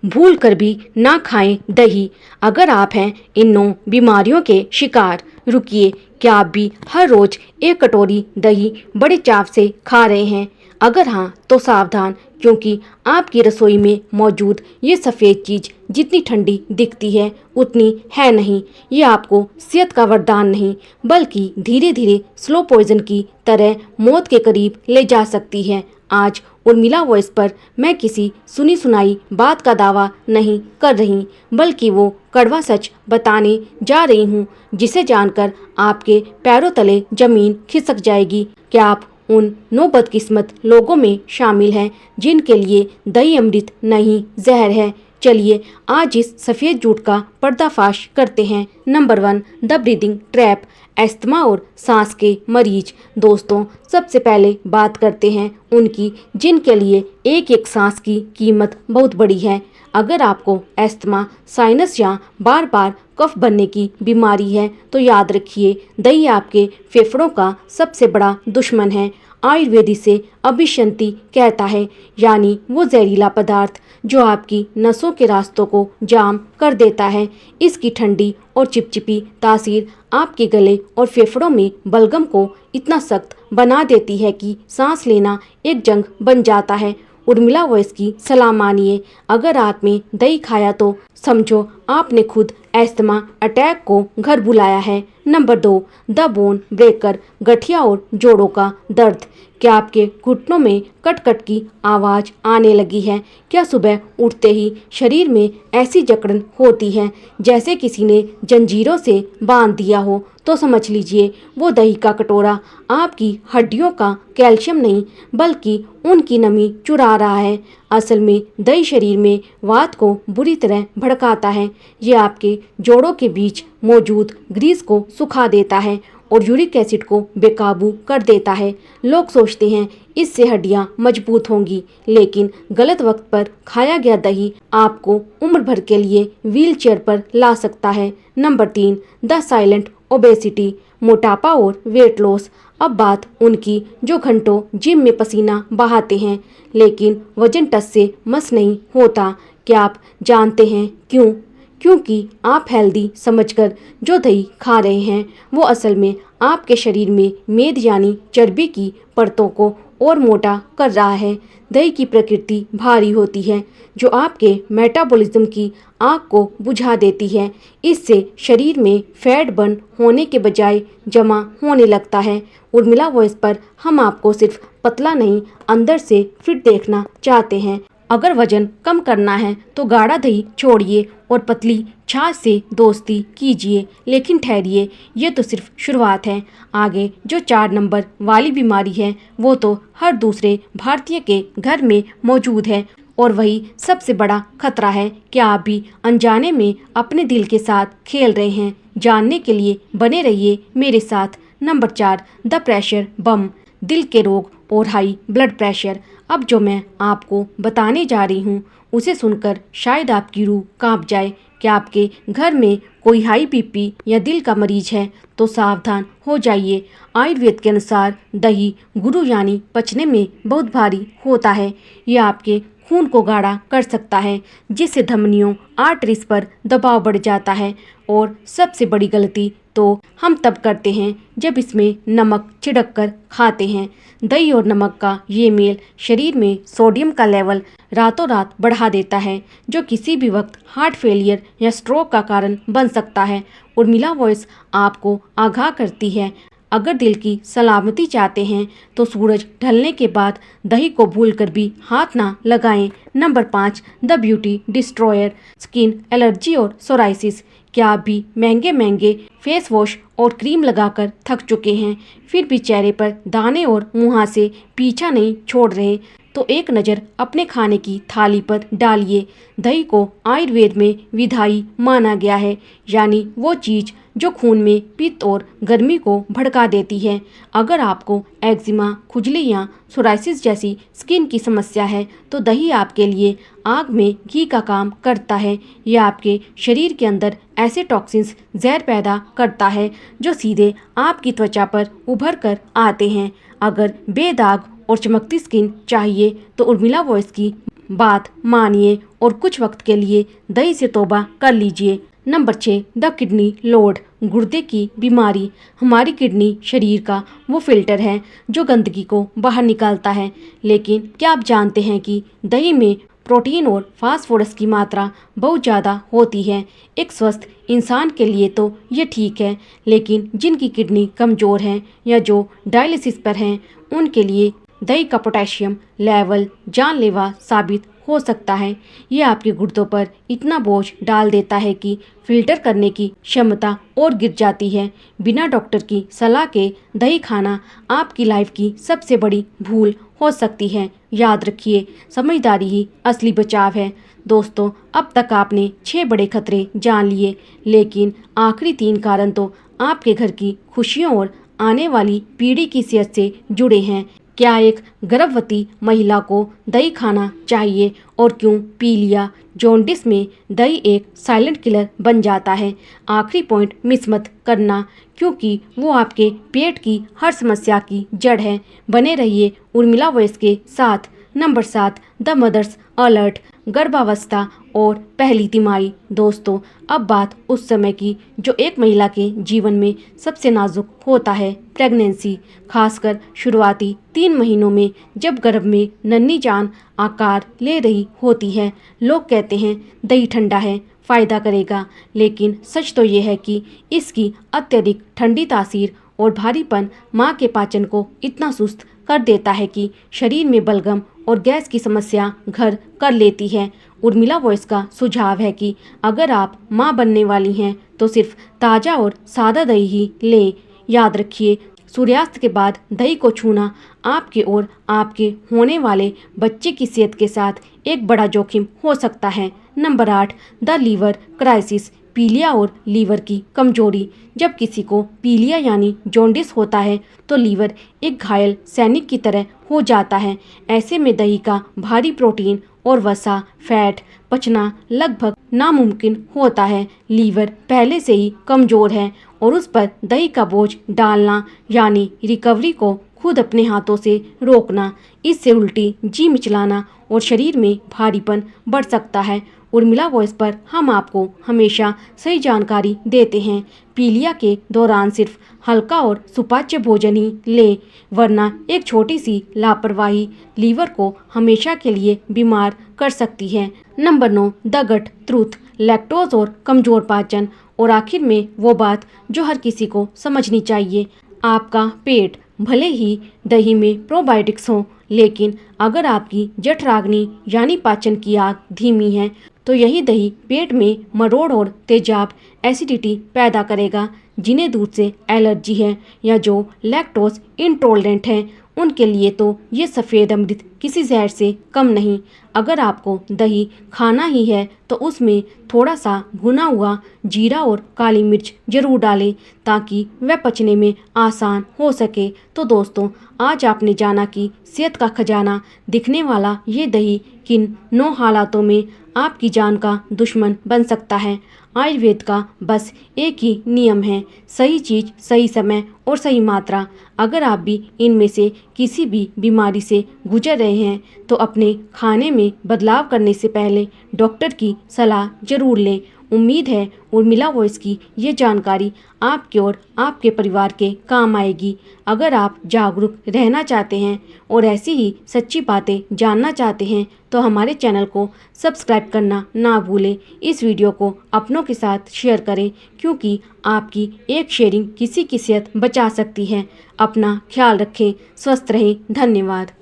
भूल कर भी ना खाएं दही। अगर आप हैं इन 9 बीमारियों के शिकार, रुकिए, क्या आप भी हर रोज एक कटोरी दही बड़े चाव से खा रहे हैं? अगर हाँ तो सावधान, क्योंकि आपकी रसोई में मौजूद ये सफ़ेद चीज़ जितनी ठंडी दिखती है उतनी है नहीं। ये आपको सेहत का वरदान नहीं, बल्कि धीरे धीरे स्लो पॉइजन की तरह मौत के करीब ले जा सकती है। आज उर्मिला वॉइस पर मैं किसी सुनी सुनाई बात का दावा नहीं कर रही, बल्कि वो कड़वा सच बताने जा रही हूँ, जिसे जानकर आपके पैरों तले जमीन खिसक जाएगी। क्या आप उन 9 बदकिस्मत लोगों में शामिल हैं जिनके लिए दही अमृत नहीं जहर है? चलिए आज इस सफ़ेद झूठ का पर्दाफाश करते हैं। Number 1, the breathing trap, asthma और सांस के मरीज। दोस्तों, सबसे पहले बात करते हैं उनकी जिनके लिए एक एक सांस की कीमत बहुत बड़ी है। अगर आपको अस्थमा, साइनस या बार बार कफ बनने की बीमारी है तो याद रखिए, दही आपके फेफड़ों का सबसे बड़ा दुश्मन है। आयुर्वेद इसे अभिशंति कहता है, यानी वो जहरीला पदार्थ जो आपकी नसों के रास्तों को जाम कर देता है। इसकी ठंडी और चिपचिपी तासीर आपके गले और फेफड़ों में बलगम को इतना सख्त बना देती है कि सांस लेना एक जंग बन जाता है। उर्मिला वॉइस की सलाह मानिए, अगर रात में दही खाया तो समझो आपने खुद अस्थमा अटैक को घर बुलाया है। नंबर 2, द बोन ब्रेकर, गठिया और जोड़ों का दर्द। क्या आपके घुटनों में कट कट की आवाज़ आने लगी है? क्या सुबह उठते ही शरीर में ऐसी जकड़न होती है जैसे किसी ने जंजीरों से बांध दिया हो? तो समझ लीजिए वो दही का कटोरा आपकी हड्डियों का कैल्शियम नहीं, बल्कि उनकी नमी चुरा रहा है। असल में दही शरीर में वात को बुरी तरह भड़काता है। ये आपके जोड़ों के बीच मौजूद ग्रीस को सुखा देता है और यूरिक एसिड को बेकाबू कर देता है। लोग सोचते हैं इससे हड्डियां मजबूत होंगी, लेकिन गलत वक्त पर खाया गया दही आपको उम्र भर के लिए व्हीलचेयर पर ला सकता है। नंबर 3, द साइलेंट ओबेसिटी, मोटापा और वेट लॉस। अब बात उनकी जो घंटों जिम में पसीना बहाते हैं, लेकिन वजन टस से मस नहीं होता। क्या आप जानते हैं क्यों? क्योंकि आप हेल्दी समझकर जो दही खा रहे हैं वो असल में आपके शरीर में मेद यानी चर्बी की परतों को और मोटा कर रहा है। दही की प्रकृति भारी होती है, जो आपके मेटाबॉलिज्म की आग को बुझा देती है। इससे शरीर में फैट बर्न होने के बजाय जमा होने लगता है। उर्मिला वॉइस पर हम आपको सिर्फ पतला नहीं, अंदर से फिट देखना चाहते हैं। अगर वजन कम करना है तो गाढ़ा दही छोड़िए और पतली छाछ से दोस्ती कीजिए। लेकिन ठहरिए, ये तो सिर्फ शुरुआत है। आगे जो 4 नंबर वाली बीमारी है वो तो हर दूसरे भारतीय के घर में मौजूद है, और वही सबसे बड़ा खतरा है। क्या आप भी अनजाने में अपने दिल के साथ खेल रहे हैं? जानने के लिए बने रहिए मेरे साथ। नंबर 4, द प्रेशर बम, दिल के रोग और हाई ब्लड प्रेशर। अब जो मैं आपको बताने जा रही हूँ उसे सुनकर शायद आपकी रूह कांप जाए। क्या आपके घर में कोई हाई बीपी या दिल का मरीज है तो सावधान हो जाइए। आयुर्वेद के अनुसार दही गुरु यानी पचने में बहुत भारी होता है। यह आपके खून को गाढ़ा कर सकता है, जिससे धमनियों आर्टरीज पर दबाव बढ़ जाता है। और सबसे बड़ी गलती तो हम तब करते हैं जब इसमें नमक छिड़क कर खाते हैं। दही और नमक का ये मेल शरीर में सोडियम का लेवल रातों रात बढ़ा देता है, जो किसी भी वक्त हार्ट फेलियर या स्ट्रोक का कारण बन सकता है। उर्मिला वॉइस आपको आगाह करती है, अगर दिल की सलामती चाहते हैं तो सूरज ढलने के बाद दही को भूलकर भी हाथ ना लगाएं। Number 5, the beauty destroyer, skin allergy और सोराइसिस। क्या आप भी महंगे महंगे फेस वॉश और क्रीम लगाकर थक चुके हैं, फिर भी चेहरे पर दाने और मुहासे पीछा नहीं छोड़ रहे? तो एक नज़र अपने खाने की थाली पर डालिए। दही को आयुर्वेद में विधायी माना गया है, यानी वो चीज़ जो खून में पित्त और गर्मी को भड़का देती है। अगर आपको एक्जिमा, खुजली या सोराइसिस जैसी स्किन की समस्या है तो दही आपके लिए आग में घी का काम करता है। यह आपके शरीर के अंदर ऐसे टॉक्सिन्स जहर पैदा करता है जो सीधे आपकी त्वचा पर उभर कर आते हैं। अगर बेदाग और चमकती स्किन चाहिए तो उर्मिला वॉइस की बात मानिए और कुछ वक्त के लिए दही से तौबा कर लीजिए। नंबर 6, द किडनी लोड, गुर्दे की बीमारी। हमारी किडनी शरीर का वो फिल्टर है जो गंदगी को बाहर निकालता है। लेकिन क्या आप जानते हैं कि दही में प्रोटीन और फास्फोरस की मात्रा बहुत ज़्यादा होती है। एक स्वस्थ इंसान के लिए तो ये ठीक है, लेकिन जिनकी किडनी कमज़ोर है या जो डायलिसिस पर हैं, उनके लिए दही का पोटेशियम लेवल जानलेवा साबित हो सकता है। ये आपके गुर्दों पर इतना बोझ डाल देता है कि फिल्टर करने की क्षमता और गिर जाती है। बिना डॉक्टर की सलाह के दही खाना आपकी लाइफ की सबसे बड़ी भूल हो सकती है। याद रखिए, समझदारी ही असली बचाव है। दोस्तों, अब तक आपने 6 बड़े खतरे जान लिए, लेकिन आखिरी 3 कारण तो आपके घर की खुशियों और आने वाली पीढ़ी की सेहत से जुड़े हैं। क्या एक गर्भवती महिला को दही खाना चाहिए और क्यों पीलिया जॉन्डिस में दही एक साइलेंट किलर बन जाता है? आखिरी पॉइंट मिस मत करना, क्योंकि वो आपके पेट की हर समस्या की जड़ है। बने रहिए उर्मिला वॉइस के साथ। नंबर 7, द मदर्स अलर्ट, गर्भावस्था और पहली तिमाही। दोस्तों, अब बात उस समय की जो एक महिला के जीवन में सबसे नाजुक होता है, प्रेगनेंसी। खासकर शुरुआती 3 महीनों में जब गर्भ में नन्ही जान आकार ले रही होती है। लोग कहते हैं दही ठंडा है, फ़ायदा करेगा, लेकिन सच तो ये है कि इसकी अत्यधिक ठंडी तासीर और भारीपन माँ के पाचन को इतना सुस्त कर देता है कि शरीर में बलगम और गैस की समस्या घर कर लेती है। उर्मिला वॉइस का सुझाव है कि अगर आप माँ बनने वाली हैं तो सिर्फ ताज़ा और सादा दही ही लें। याद रखिए, सूर्यास्त के बाद दही को छूना आपके और आपके होने वाले बच्चे की सेहत के साथ एक बड़ा जोखिम हो सकता है। नंबर 8, द लीवर क्राइसिस, पीलिया और लीवर की कमजोरी। जब किसी को पीलिया यानी जॉन्डिस होता है तो लीवर एक घायल सैनिक की तरह हो जाता है। ऐसे में दही का भारी प्रोटीन और वसा फैट पचना लगभग नामुमकिन होता है। लीवर पहले से ही कमज़ोर है और उस पर दही का बोझ डालना यानी रिकवरी को खुद अपने हाथों से रोकना, इससे उल्टी जी मिचलाना और शरीर में भारीपन बढ़ सकता है। उर्मिला वॉइस पर हम आपको हमेशा सही जानकारी देते हैं। पीलिया के दौरान सिर्फ हल्का और सुपाच्य भोजन ही लें, वरना एक छोटी सी लापरवाही लीवर को हमेशा के लिए बीमार कर सकती है। Number 9, the gut truth, lactose और कमज़ोर पाचन। और आखिर में वो बात जो हर किसी को समझनी चाहिए, आपका पेट भले ही दही में प्रोबायोटिक्स हो, लेकिन अगर आपकी जठराग्नि यानी पाचन की आग धीमी है तो यही दही पेट में मरोड़ और तेजाब एसिडिटी पैदा करेगा। जिन्हें दूध से एलर्जी है या जो लैक्टोज इंटॉलरेंट हैं, उनके लिए तो ये सफ़ेद अमृत किसी जहर से कम नहीं। अगर आपको दही खाना ही है तो उसमें थोड़ा सा भुना हुआ जीरा और काली मिर्च जरूर डालें ताकि वह पचने में आसान हो सके। तो दोस्तों, आज आपने जाना कि सेहत का खजाना दिखने वाला ये दही किन 9 हालातों में आपकी जान का दुश्मन बन सकता है। आयुर्वेद का बस एक ही नियम है, सही चीज़ सही समय और सही मात्रा। अगर आप भी इनमें से किसी भी बीमारी से गुजर रहे हैं तो अपने खाने में बदलाव करने से पहले डॉक्टर की सलाह जरूर लें। उम्मीद है उर्मिला वॉइस की ये जानकारी आपके और आपके परिवार के काम आएगी। अगर आप जागरूक रहना चाहते हैं और ऐसी ही सच्ची बातें जानना चाहते हैं तो हमारे चैनल को सब्सक्राइब करना ना भूलें। इस वीडियो को अपनों के साथ शेयर करें, क्योंकि आपकी एक शेयरिंग किसी की सेहत बचा सकती है। अपना ख्याल रखें, स्वस्थ रहें। धन्यवाद।